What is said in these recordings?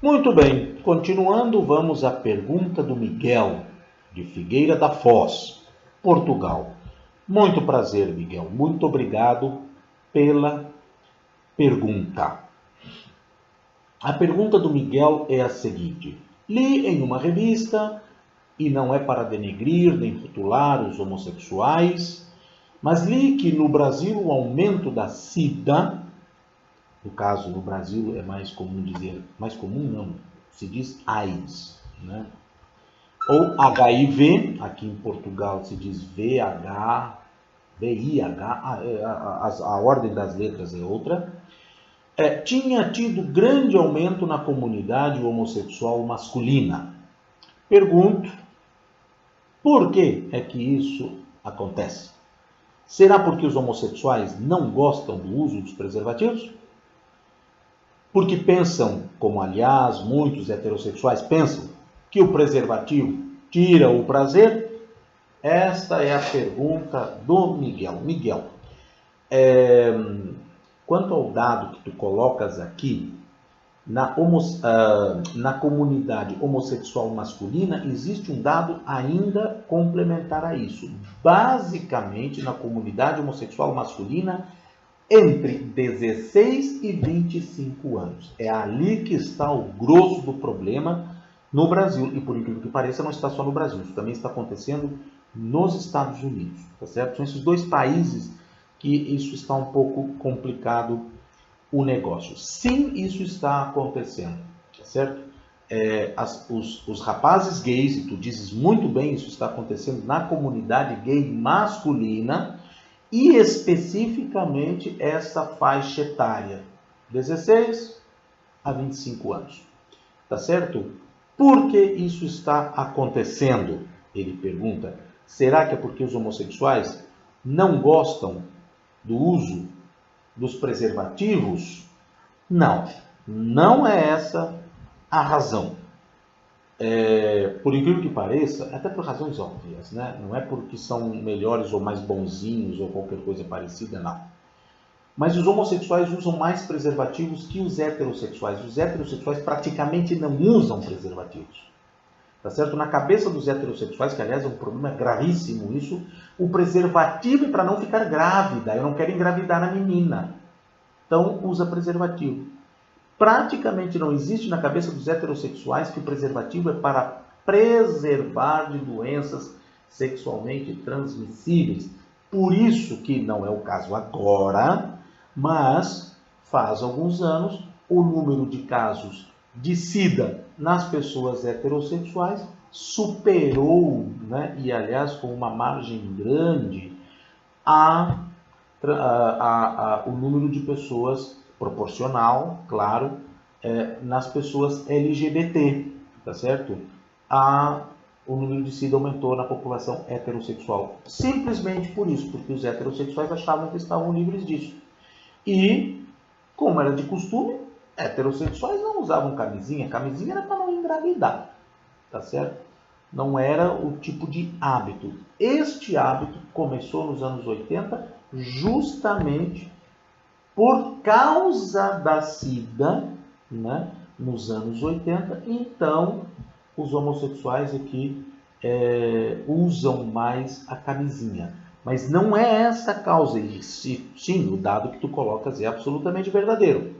Muito bem, continuando, vamos à pergunta do Miguel, de Figueira da Foz, Portugal. Muito prazer, Miguel. Muito obrigado pela pergunta. A pergunta do Miguel é a seguinte: li em uma revista, e não é para denegrir nem rotular os homossexuais, mas li que no Brasil o aumento da SIDA, no caso no Brasil é mais comum dizer, mais comum não, se diz AIDS, né? Ou HIV, aqui em Portugal se diz VH, VIH, a ordem das letras é outra, tinha tido grande aumento na comunidade homossexual masculina. Pergunto, por que é que isso acontece? Será porque os homossexuais não gostam do uso dos preservativos? Porque pensam, como aliás muitos heterossexuais pensam, que o preservativo tira o prazer? Esta é a pergunta do Miguel. Miguel, quanto ao dado que tu colocas aqui, na comunidade homossexual masculina, existe um dado ainda complementar a isso. Basicamente, na comunidade homossexual masculina, entre 16 e 25 anos. É ali que está o grosso do problema no Brasil. E por incrível que pareça, não está só no Brasil. Isso também está acontecendo nos Estados Unidos. Tá certo? São esses dois países que isso está um pouco complicado o negócio. Sim, isso está acontecendo. Tá certo? Os rapazes gays, e tu dizes muito bem, isso está acontecendo na comunidade gay masculina, e especificamente essa faixa etária, 16 a 25 anos. Tá certo? Por que isso está acontecendo? Ele pergunta. Será que é porque os homossexuais não gostam do uso dos preservativos? Não, não é essa a razão. Por incrível que pareça, até por razões óbvias, né? Não é porque são melhores ou mais bonzinhos ou qualquer coisa parecida, não. Mas os homossexuais usam mais preservativos que os heterossexuais. Os heterossexuais praticamente não usam preservativos. Tá certo? Na cabeça dos heterossexuais, que aliás é um problema gravíssimo isso, o preservativo é para não ficar grávida. Eu não quero engravidar a menina. Então usa preservativo. Praticamente não existe na cabeça dos heterossexuais que o preservativo é para preservar de doenças sexualmente transmissíveis. Por isso que não é o caso agora, mas faz alguns anos o número de casos de SIDA nas pessoas heterossexuais superou, né, e aliás com uma margem grande, o número de pessoas proporcional, claro, nas pessoas LGBT, tá certo? O número de SIDA aumentou na população heterossexual. Simplesmente por isso, porque os heterossexuais achavam que estavam livres disso. E, como era de costume, heterossexuais não usavam camisinha. Camisinha era para não engravidar, tá certo? Não era o tipo de hábito. Este hábito começou nos anos 80 justamente por causa da SIDA, né, nos anos 80, então os homossexuais aqui usam mais a camisinha. Mas não é essa a causa, e sim, o dado que tu colocas é absolutamente verdadeiro.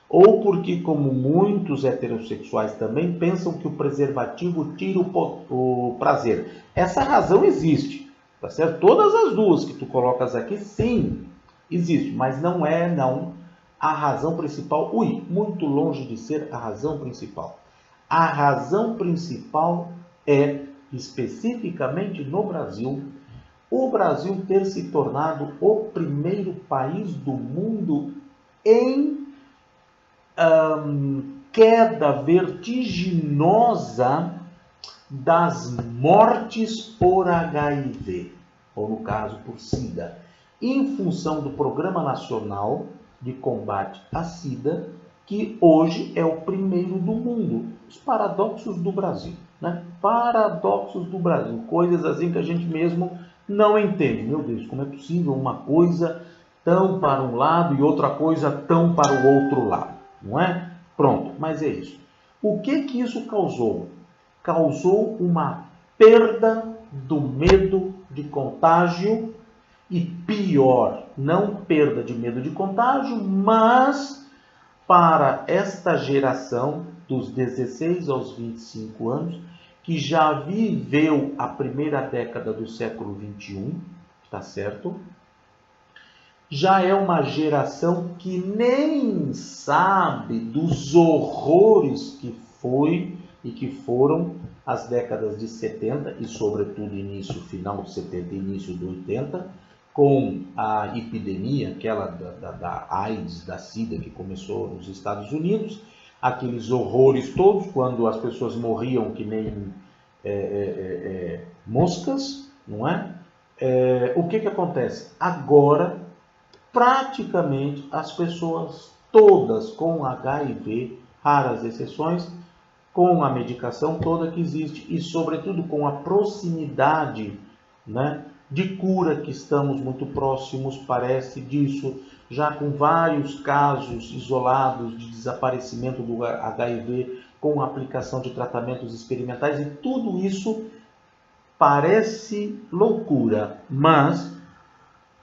Ou porque, como muitos heterossexuais também pensam que o preservativo tira o prazer. Essa razão existe, tá certo? Todas as duas que tu colocas aqui, sim, existe, mas não é a razão principal. Muito longe de ser a razão principal. A razão principal é, especificamente no Brasil, o Brasil ter se tornado o primeiro país do mundo em queda vertiginosa das mortes por HIV, ou no caso por SIDA, em função do Programa Nacional de Combate à SIDA, que hoje é o primeiro do mundo. Os paradoxos do Brasil, né? Paradoxos do Brasil, coisas assim que a gente mesmo não entende. Meu Deus, como é possível uma coisa tão para um lado e outra coisa tão para o outro lado, não é? Pronto, mas é isso. O que isso causou? Causou uma perda do medo de contágio e pior, não perda de medo de contágio, mas para esta geração dos 16 aos 25 anos, que já viveu a primeira década do século 21, tá certo? Já é uma geração que nem sabe dos horrores que foi e que foram as décadas de 70 e sobretudo início, final de 70 e início de 80, com a epidemia, aquela da AIDS, da SIDA, que começou nos Estados Unidos, aqueles horrores todos, quando as pessoas morriam que nem moscas, não é? O que acontece? Agora, praticamente, as pessoas todas com HIV, raras exceções, com a medicação toda que existe e, sobretudo, com a proximidade, né, de cura, que estamos muito próximos, parece disso, já com vários casos isolados de desaparecimento do HIV, com a aplicação de tratamentos experimentais, e tudo isso parece loucura, mas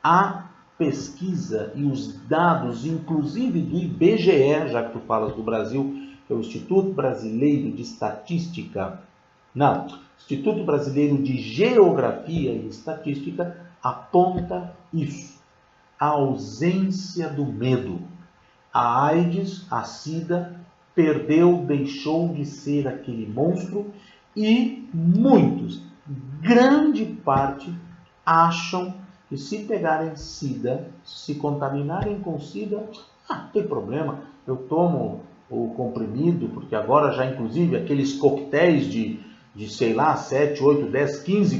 a pesquisa e os dados, inclusive do IBGE, já que tu falas do Brasil, que é o Instituto Brasileiro de Estatística, não, Instituto Brasileiro de Geografia e Estatística, aponta isso, a ausência do medo. A AIDS, a SIDA, perdeu, deixou de ser aquele monstro e muitos, grande parte, acham que se pegarem SIDA, se contaminarem com SIDA, não tem problema, eu tomo o comprimido, porque agora já inclusive aqueles coquetéis de sei lá, 7, 8, 10, 15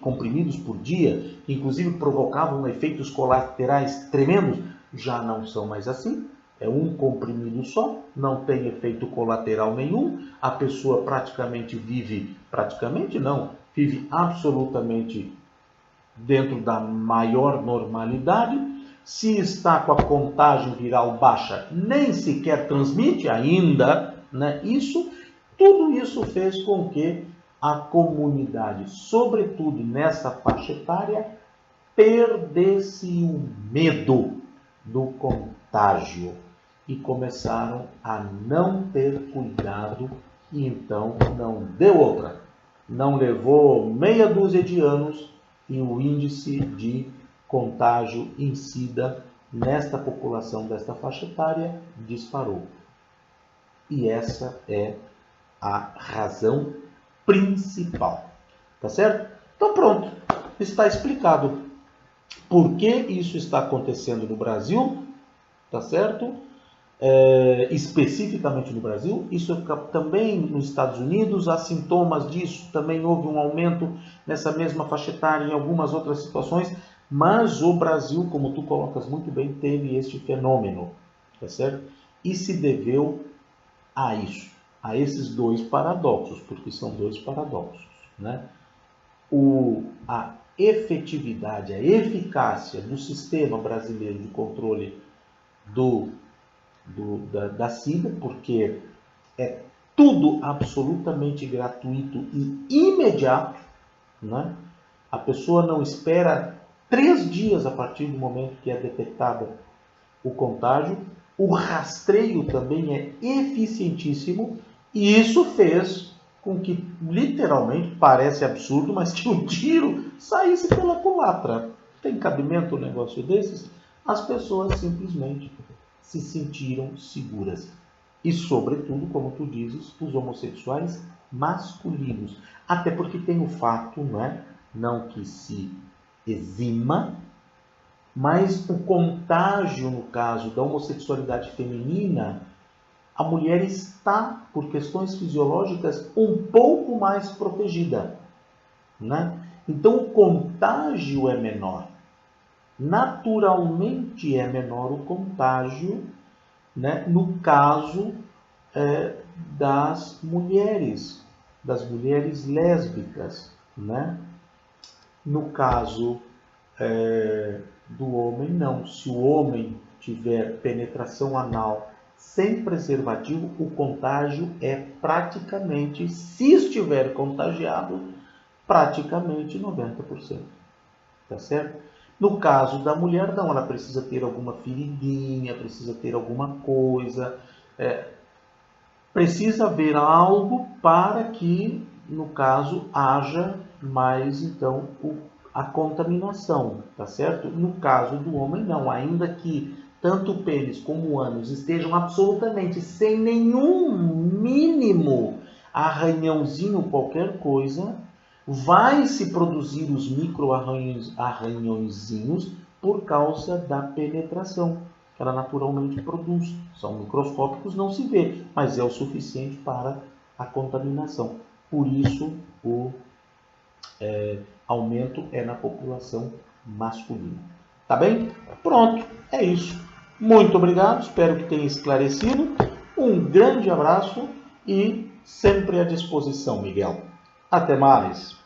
comprimidos por dia, que inclusive provocavam efeitos colaterais tremendos, já não são mais assim. É um comprimido só, não tem efeito colateral nenhum, a pessoa vive absolutamente dentro da maior normalidade. Se está com a contagem viral baixa, nem sequer transmite ainda, né? Tudo isso fez com que a comunidade, sobretudo nessa faixa etária, perdesse o medo do contágio e começaram a não ter cuidado, e então não deu outra. Não levou meia dúzia de anos e o índice de contágio em SIDA nesta população desta faixa etária disparou. E essa é a razão principal. Tá certo? Então pronto, está explicado por que isso está acontecendo no Brasil, tá certo? Especificamente no Brasil, isso também nos Estados Unidos, há sintomas disso, também houve um aumento nessa mesma faixa etária em algumas outras situações, mas o Brasil, como tu colocas muito bem, teve este fenômeno, tá certo? E se deveu a isso, a esses dois paradoxos, porque são dois paradoxos, né? A efetividade, a eficácia do sistema brasileiro de controle da SIDA, porque é tudo absolutamente gratuito e imediato, né? A pessoa não espera 3 dias a partir do momento que é detectada o contágio. O rastreio também é eficientíssimo e isso fez com que, literalmente, parece absurdo, mas que o tiro saísse pela culatra. Tem cabimento um negócio desses? As pessoas simplesmente se sentiram seguras. E, sobretudo, como tu dizes, os homossexuais masculinos. Até porque tem o fato, não que se exima, mas o contágio, no caso da homossexualidade feminina, a mulher está, por questões fisiológicas, um pouco mais protegida, né? Então o contágio é menor. Naturalmente é menor o contágio, né, no caso das mulheres lésbicas, né? No caso do homem, não. Se o homem tiver penetração anal sem preservativo, o contágio é praticamente, se estiver contagiado, praticamente 90%. Tá certo? No caso da mulher, não, ela precisa ter alguma feridinha, precisa ter alguma coisa, precisa haver algo para que, no caso, haja mais, então, a contaminação, tá certo? No caso do homem, não, ainda que tanto o pênis como o ânus estejam absolutamente sem nenhum mínimo arranhãozinho, qualquer coisa, vai se produzir os micro-arranhõezinhos por causa da penetração que ela naturalmente produz. São microscópicos, não se vê, mas é o suficiente para a contaminação. Por isso, o aumento é na população masculina. Tá bem? Pronto, é isso. Muito obrigado, espero que tenha esclarecido. Um grande abraço e sempre à disposição, Miguel. Até mais!